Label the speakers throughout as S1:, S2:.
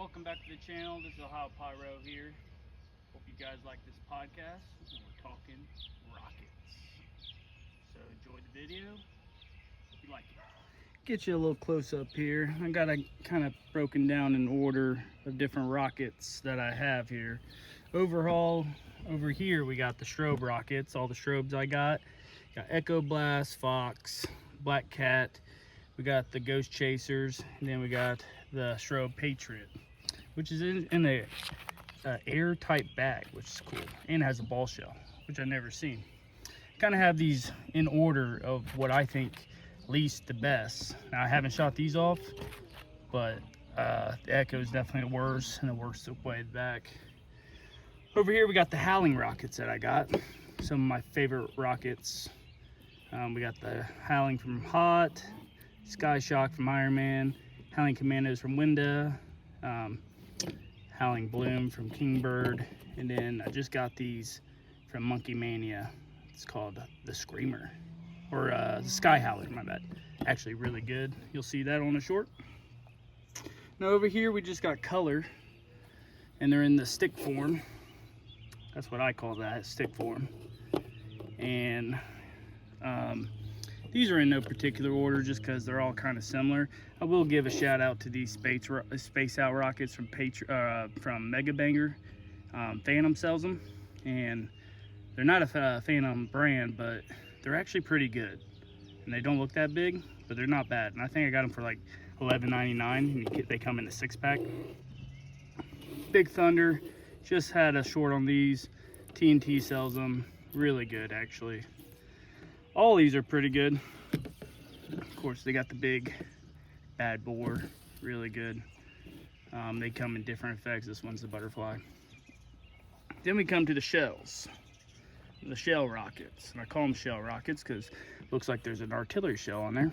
S1: Welcome back to the channel. This is OhioPyro here. Hope you guys like this podcast. We're talking rockets. So enjoy the video. Hope you like it. Get you a little close up here. I got a kind of broken down in order of different rockets that I have here. Overall, over here we got the strobe rockets, all the strobes I got. Got Echo Blast, Fox, Black Cat. We got the Ghost Chasers, and then we got the Strobe Patriot, which is in a airtight bag, which is cool, and has a ball shell, which I've never seen. Kind of have these in order of what I think least the best. Now I haven't shot these off, but the Echo is definitely the worst, and it works its way back. Over here we got the Howling rockets that I got. Some of my favorite rockets. We got the Howling from Hot, Sky Shock from Iron Man, Howling Commandos from Winda, Howling Bloom from Kingbird, and then I just got these from Monkey Mania. It's called the Screamer, or the Sky Howler, my bad. Actually really good. You'll see that on the short. Now over here we just got color, and they're in the stick form. That's what I call that, stick form. And these are in no particular order just because they're all kind of similar. I will give a shout out to these space out rockets from Mega Banger. Phantom sells them, and they're not a Phantom brand, but they're actually pretty good. And they don't look that big, but they're not bad. And I think I got them for like $11.99, and they come in a 6-pack. Big Thunder just had a short on these. TNT sells them, really good actually. All these are pretty good. Of course, they got the big bad bore, really good. They come in different effects. This one's the butterfly. Then we come to the shells, the shell rockets. And I call them shell rockets because it looks like there's an artillery shell on there.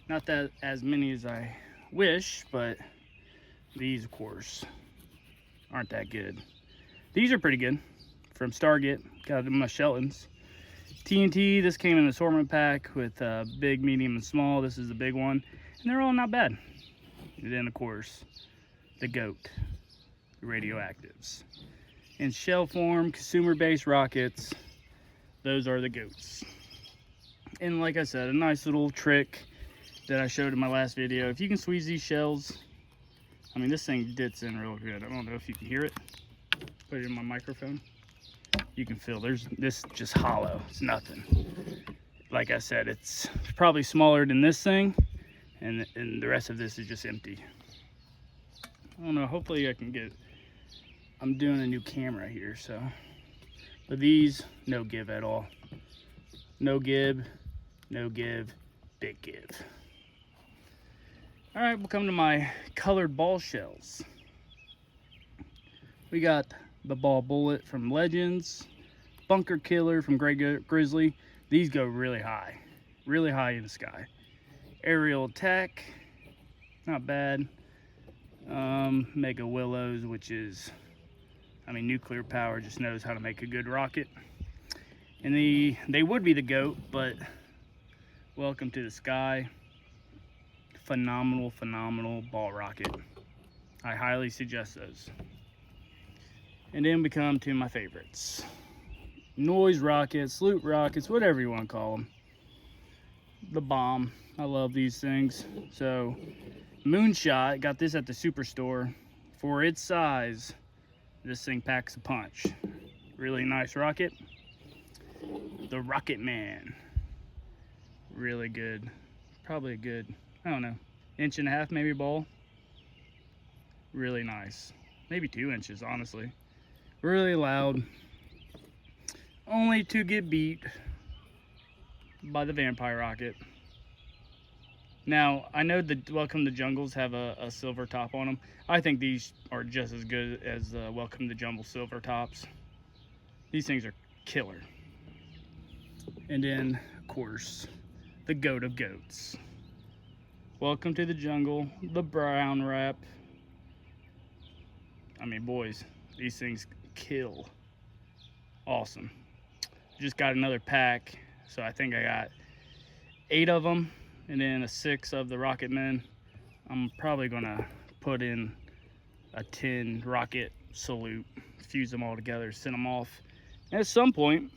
S1: Not that as many as I wish, but these, of course, aren't that good. These are pretty good. From Stargate, got them my Sheltons. TNT, this came in an assortment pack with big, medium, and small. This is the big one, and they're all not bad. And then, of course, the GOAT, the radioactives. In shell form, consumer-based rockets, those are the GOATs. And like I said, a nice little trick that I showed in my last video. If you can squeeze these shells, I mean, this thing dits in real good. I don't know if you can hear it. Put it in my microphone. You can feel this just hollow. It's nothing. Like I said, it's probably smaller than this thing, and the rest of this is just empty. I don't know. Hopefully I can get. I'm doing a new camera here, so. But these, no give at all. No give, big give. All right, we'll come to my colored ball shells. We got the Ball Bullet from Legends, Bunker Killer from Grey Grizzly. These go really high in the sky. Aerial Attack, not bad. Mega Willows, which is, I mean, nuclear power just knows how to make a good rocket. And they would be the GOAT, but Welcome to the Sky. Phenomenal ball rocket. I highly suggest those. And then we come to my favorites. Noise rockets, loot rockets, whatever you want to call them. The bomb. I love these things. So, Moonshot, got this at the Superstore. For its size, this thing packs a punch. Really nice rocket. The Rocket Man. Really good. Probably a good, I don't know, 1.5 inch maybe ball. Really nice. Maybe 2 inches, honestly. Really loud, only to get beat by the Vampire rocket. Now, I know the Welcome to Jungles have a silver top on them. I think these are just as good as the Welcome to Jungle silver tops. These things are killer. And then, of course, the GOAT of GOATs. Welcome to the Jungle, the brown wrap. I mean, boys, these things kill. Awesome. Just got another pack, so I think I got 8 of them, and then a 6 of the Rocket Men. I'm probably gonna put in a 10 rocket salute, fuse them all together, send them off at some point.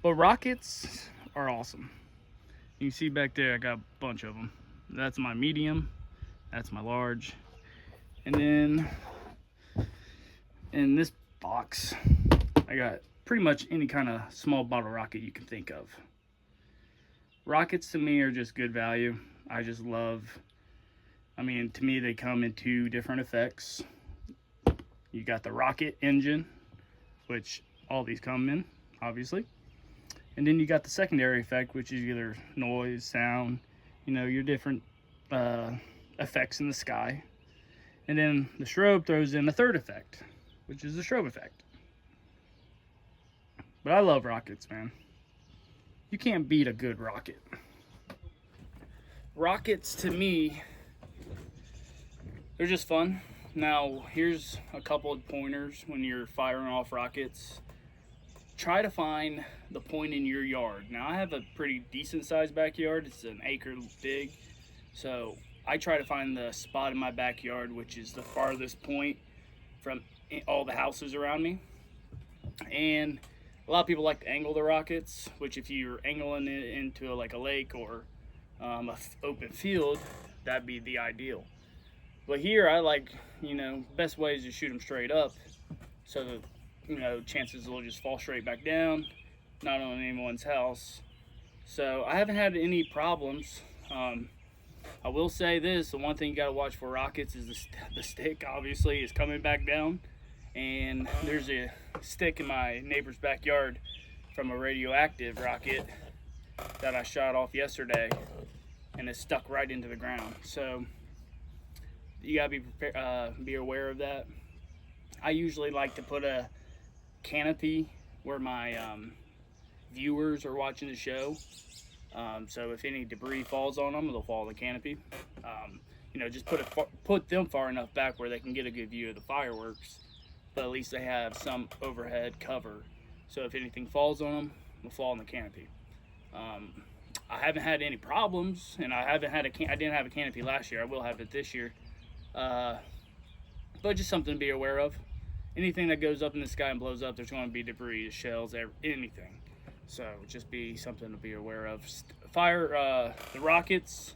S1: But rockets are awesome. You can see back there, I got a bunch of them. That's my medium, that's my large. And then in this box, I got pretty much any kind of small bottle rocket you can think of. Rockets to me are just good value. I just love, I mean, to me they come in two different effects. You got the rocket engine, which all these come in, obviously. And then you got the secondary effect, which is either noise, sound, you know, your different effects in the sky. And then the strobe throws in the third effect, which is the strobe effect. But I love rockets, man. You can't beat a good rocket. Rockets, to me, they're just fun. Now, here's a couple of pointers when you're firing off rockets. Try to find the point in your yard. Now, I have a pretty decent sized backyard. It's an acre big. So I try to find the spot in my backyard, which is the farthest point from all the houses around me. And a lot of people like to angle the rockets, which if you're angling it into like a lake or an open field, that'd be the ideal. But here I like, you know, best way is to shoot them straight up, so that, you know, chances will just fall straight back down, not on anyone's house. So I haven't had any problems. I will say this, the one thing you gotta watch for rockets is the stick, obviously, is coming back down. And there's a stick in my neighbor's backyard from a radioactive rocket that I shot off yesterday, and it stuck right into the ground. So you gotta be aware of that. I usually like to put a canopy where my viewers are watching the show. So if any debris falls on them, they'll fall on the canopy. You know, just put them far enough back where they can get a good view of the fireworks, but at least they have some overhead cover. So if anything falls on them, it'll fall on the canopy. I haven't had any problems, and I didn't have a canopy last year. I will have it this year. But just something to be aware of. Anything that goes up in the sky and blows up, there's going to be debris, shells, anything. So just be something to be aware of. The rockets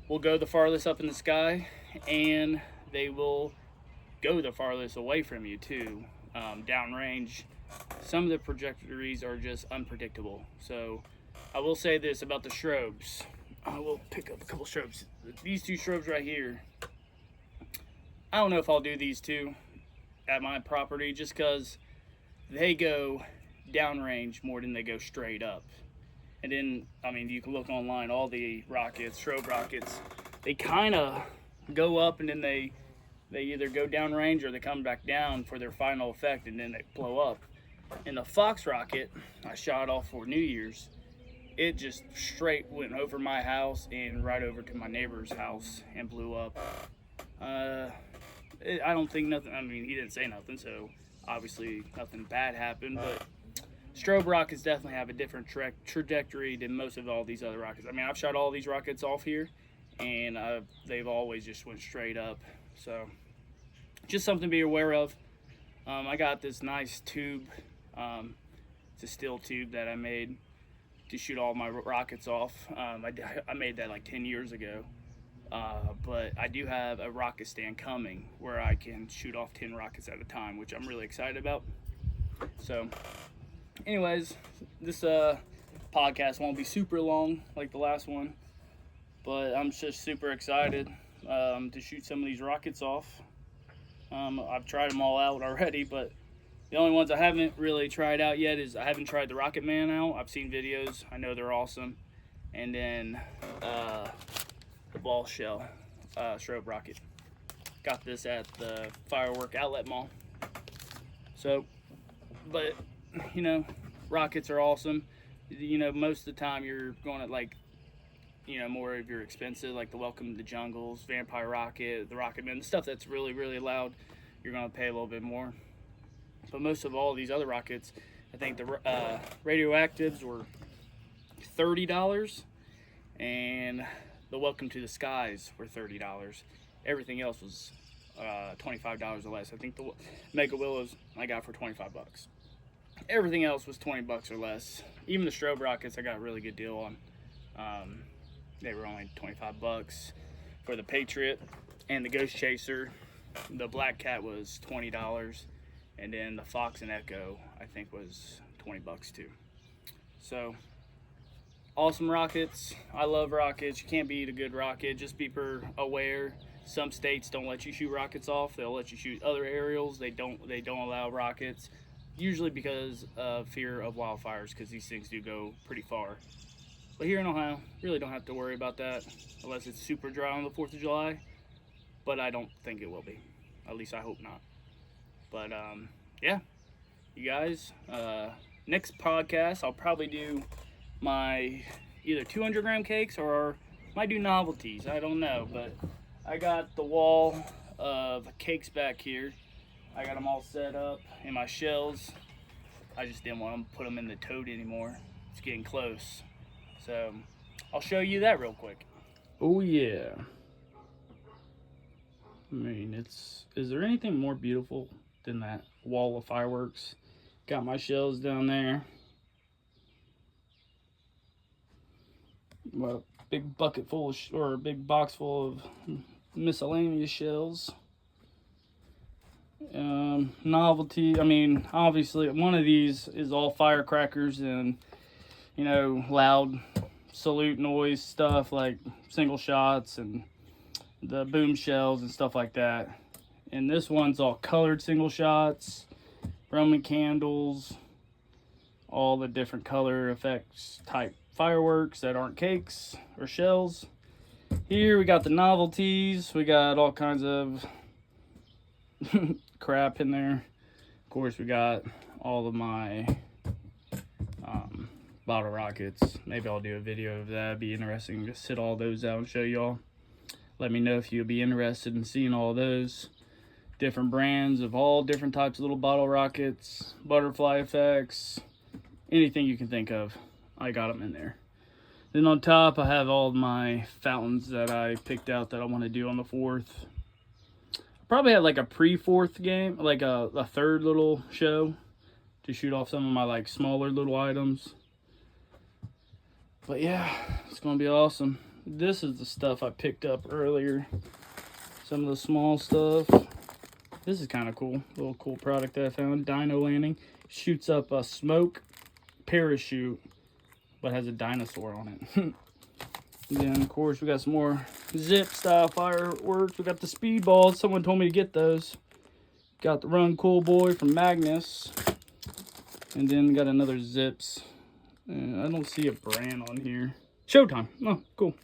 S1: will go the farthest up in the sky, and they will go the farthest away from you too, downrange. Some of the trajectories are just unpredictable. So I will say this about the strobes. I will pick up a couple strobes. These two strobes right here, I don't know if I'll do these two at my property, just because they go downrange more than they go straight up. And then, I mean, you can look online, all the rockets, strobe rockets, they kind of go up and then they either go downrange or they come back down for their final effect, and then they blow up. And the Fox rocket I shot off for New Year's, it just straight went over my house and right over to my neighbor's house and blew up. I don't think nothing, I mean, he didn't say nothing, so obviously nothing bad happened, but strobe rockets definitely have a different trajectory than most of all these other rockets. I mean, I've shot all these rockets off here, and they've always just went straight up. So just something to be aware of. I got this nice tube. It's a steel tube that I made to shoot all my rockets off. I made that like 10 years ago. But I do have a rocket stand coming where I can shoot off 10 rockets at a time, which I'm really excited about. So anyways, this podcast won't be super long like the last one, but I'm just super excited to shoot some of these rockets off. I've tried them all out already, but the only ones I haven't really tried out yet is I haven't tried the Rocket Man out. I've seen videos, I know they're awesome. And then the ball shell strobe rocket. Got this at the Firework Outlet Mall. So, but you know, rockets are awesome. You know, most of the time you're going at like, you know, more of your expensive, like the Welcome to the Jungles, Vampire Rocket, the Rocket Man, the stuff that's really, really loud, you're going to pay a little bit more. But most of all these other rockets, I think the radioactives were $30, and the Welcome to the Skies were $30. Everything else was $25 or less. I think the Mega Willows I got for 25 bucks. Everything else was 20 bucks or less. Even the strobe rockets I got a really good deal on. They were only 25 bucks for the Patriot. And the Ghost Chaser, the Black Cat was $20. And then the Fox and Echo I think was 20 bucks too. So awesome rockets. I love rockets. You can't beat a good rocket. Just be aware. Some states don't let you shoot rockets off. They'll let you shoot other aerials. They don't allow rockets. Usually because of fear of wildfires, because these things do go pretty far. But here in Ohio, really don't have to worry about that unless it's super dry on the 4th of July. But I don't think it will be. At least I hope not. But yeah, you guys, next podcast I'll probably do my either 200 gram cakes or might do novelties. I don't know, but I got the wall of cakes back here. I got them all set up in my shells. I just didn't want to put them in the tote anymore. It's getting close. So I'll show you that real quick. Oh yeah. I mean, is there anything more beautiful than that wall of fireworks? Got my shells down there. Well, big bucket full of, or a big box full of miscellaneous shells. Novelty, I mean, obviously one of these is all firecrackers and, you know, loud salute noise stuff like single shots and the boom shells and stuff like that. And this one's all colored single shots, Roman candles, all the different color effects type fireworks that aren't cakes or shells. Here we got the novelties. We got all kinds of crap in there. Of course, we got all of my bottle rockets. Maybe I'll do a video of that. It'd be interesting to sit all those out and show y'all. Let me know if you'll be interested in seeing all those different brands of all different types of little bottle rockets, butterfly effects, anything you can think of. I got them in there. Then on top, I have all of my fountains that I picked out that I want to do on the 4th. Probably have like a pre-4th game, like a third little show to shoot off some of my like smaller little items. But yeah, it's gonna be awesome. This is the stuff I picked up earlier. Some of the small stuff. This is kind of cool. A little cool product that I found. Dino landing. Shoots up a smoke parachute, but has a dinosaur on it. Then, of course, we got some more zip style fireworks. We got the speedballs. Someone told me to get those. Got the Run Cool Boy from Magnus. And then we got another zips. I don't see a brand on here. Showtime. Oh, cool.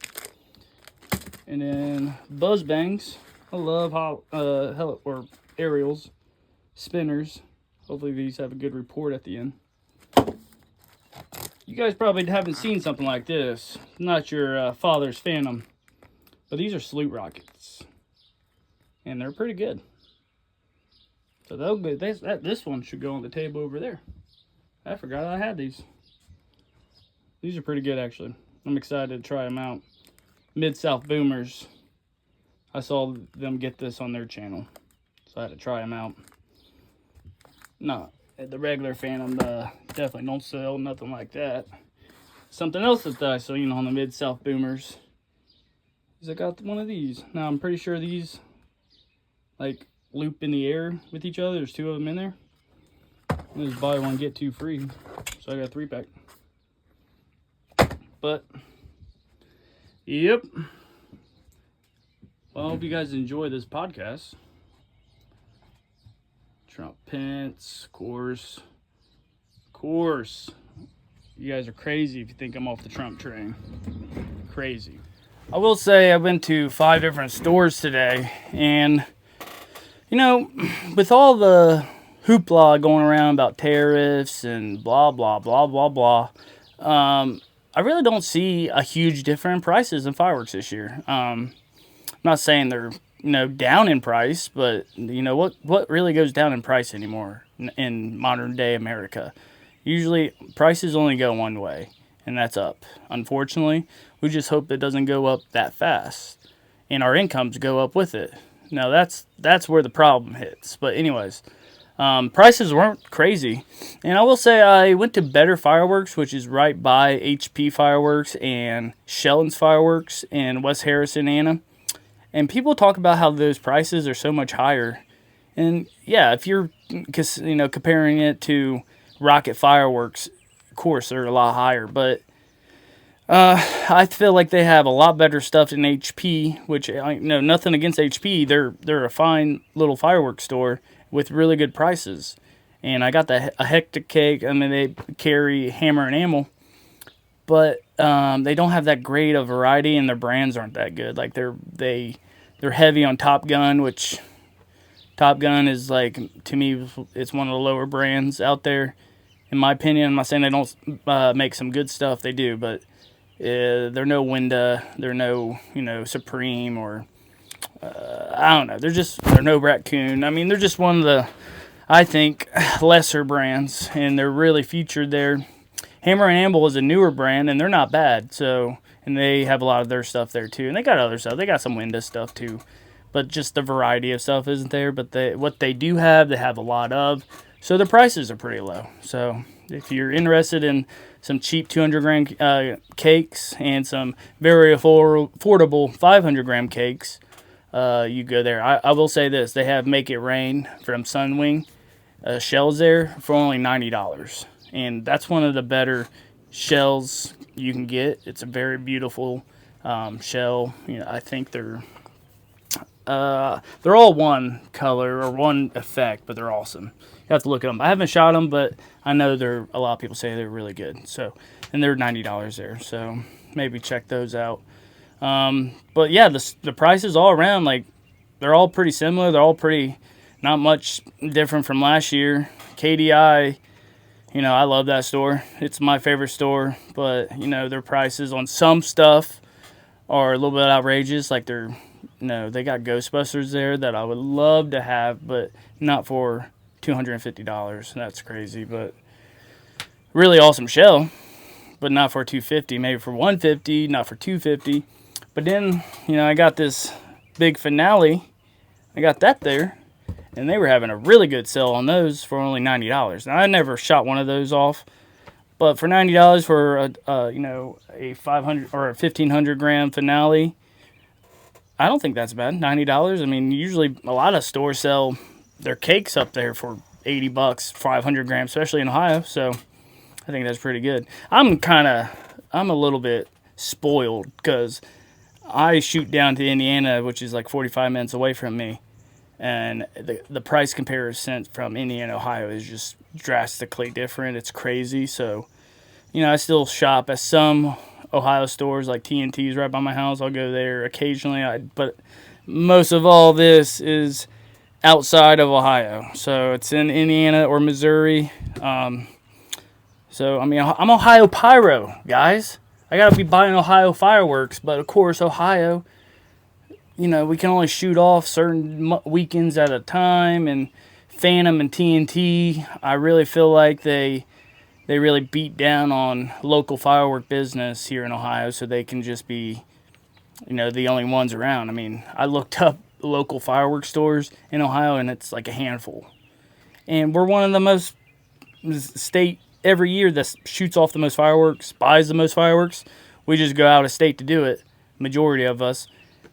S1: And then Buzz Bangs. I love or aerials, spinners. Hopefully these have a good report at the end. You guys probably haven't seen something like this. Not your father's Phantom. But these are salute rockets. And they're pretty good. So this one should go on the table over there. I forgot I had these. These are pretty good, actually. I'm excited to try them out. Mid-South Boomers. I saw them get this on their channel. So I had to try them out. No, the regular Phantom definitely don't sell, nothing like that. Something else that I saw, on the Mid-South Boomers is I got one of these. Now, I'm pretty sure these, like, loop in the air with each other. There's 2 of them in there. There's buy one, get 2 free. So I got a 3-pack. But, yep. Well, I hope you guys enjoy this podcast. Trump Pence, of course. Of course. You guys are crazy if you think I'm off the Trump train. Crazy. I will say I went to 5 different stores today. And, with all the hoopla going around about tariffs and blah, blah, blah, blah, blah. I really don't see a huge difference in prices in fireworks this year. I'm not saying they're, down in price, but, what really goes down in price anymore in modern day America? Usually prices only go one way, and that's up. Unfortunately, we just hope it doesn't go up that fast. and our incomes go up with it. Now that's where the problem hits. But anyways, prices weren't crazy, and I will say I went to Better Fireworks, which is right by HP Fireworks and Sheldon's Fireworks in West Harrison, Indiana. And people talk about how those prices are so much higher. And yeah, if you're comparing it to Rocket Fireworks, of course they're a lot higher. But I feel like they have a lot better stuff than HP, which nothing against HP. They're a fine little fireworks store with really good prices. And I got a hectic cake. I mean, they carry Hammer and Ammo, but they don't have that great of variety, and their brands aren't that good. Like they're heavy on Top Gun, which Top Gun is, like, to me, it's one of the lower brands out there, in my opinion. I'm not saying they don't make some good stuff. They do, but they're no Winda. They're no, Supreme, or I don't know. They're no Raccoon. I mean, they're just one of the, I think, lesser brands, and they're really featured there. Hammer and Amble is a newer brand, and they're not bad. So, and they have a lot of their stuff there too, and they got other stuff. They got some Winda stuff too. But just the variety of stuff isn't there. But what they do have, they have a lot of. So the prices are pretty low. So if you're interested in some cheap 200-gram cakes and some very affordable 500-gram cakes, you go there. I will say this. They have Make It Rain from Sunwing shells there for only $90. And that's one of the better shells you can get. It's a very beautiful shell. I think they're all one color or one effect, but they're awesome. You have to look at them. I haven't shot them, but I know a lot of people say they're really good. So, and they're $90 there. So maybe check those out. But yeah, the prices all around, like, they're all pretty similar. They're all pretty, not much different from last year. KDI, I love that store. It's my favorite store, but their prices on some stuff are a little bit outrageous. Like they got Ghostbusters there that I would love to have, but not for $250. That's crazy. But really awesome shell, but not for $250. Maybe for $150, not for $250. But then I got this big Finale. I got that there, and they were having a really good sale on those for only $90. Now I never shot one of those off, but for $90 for a 500 or a 1,500-gram Finale, I don't think that's bad. $90. I mean, usually a lot of stores sell their cakes up there for $80, 500 grams, especially in Ohio. So I think that's pretty good. I'm a little bit spoiled because I shoot down to Indiana, which is like 45 minutes away from me, and the price comparison from Indiana, Ohio is just drastically different. It's crazy. So, I still shop at some Ohio stores like TNT's right by my house. I'll go there occasionally, but most of all this is outside of Ohio. So it's in Indiana or Missouri. So, I mean, I'm OhioPyro, guys. I got to be buying Ohio fireworks, but of course, Ohio, we can only shoot off certain weekends at a time, and Phantom and TNT, I really feel like they really beat down on local firework business here in Ohio, so they can just be, the only ones around. I mean, I looked up local fireworks stores in Ohio, and it's like a handful. And we're one of the most state every year that shoots off the most fireworks, buys the most fireworks. We just go out of state to do it, majority of us,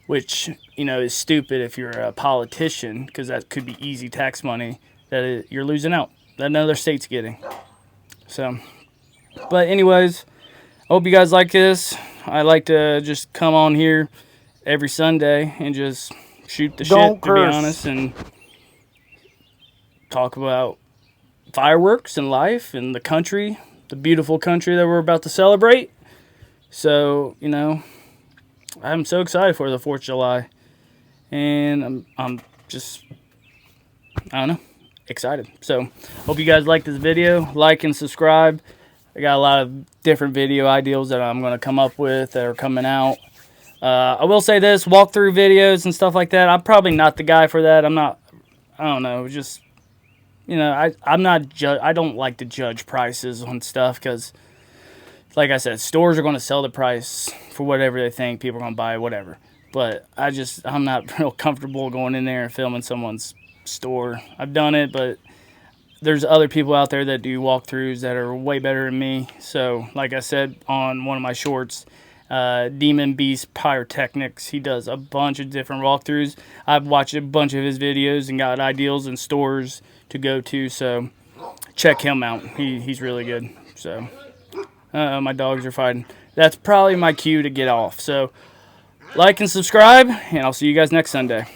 S1: which, is stupid if you're a politician, because that could be easy tax money that you're losing out, that another state's getting. So, but anyways, I hope you guys like this. I like to just come on here every Sunday and just shoot the shit, to be honest, and talk about fireworks and life and the country, the beautiful country that we're about to celebrate. So, I'm so excited for the 4th of July, and I'm just, I don't know, excited. So, hope you guys like this video. Like and subscribe. I got a lot of different video ideas that I'm going to come up with that are coming out. I will say this, walkthrough videos and stuff like that, I'm probably not the guy for that. I don't know, just, I don't like to judge prices on stuff, because, like I said, stores are going to sell the price for whatever they think people are going to buy, whatever. but I'm not real comfortable going in there and filming someone's store. I've done it, but there's other people out there that do walkthroughs that are way better than me. So like I said on one of my shorts, Demon Beast Pyrotechnics, he does a bunch of different walkthroughs. I've watched a bunch of his videos and got ideals and stores to go to, so check him out. He's really good. So my dogs are fighting. That's probably my cue to get off. So like and subscribe, and I'll see you guys next Sunday.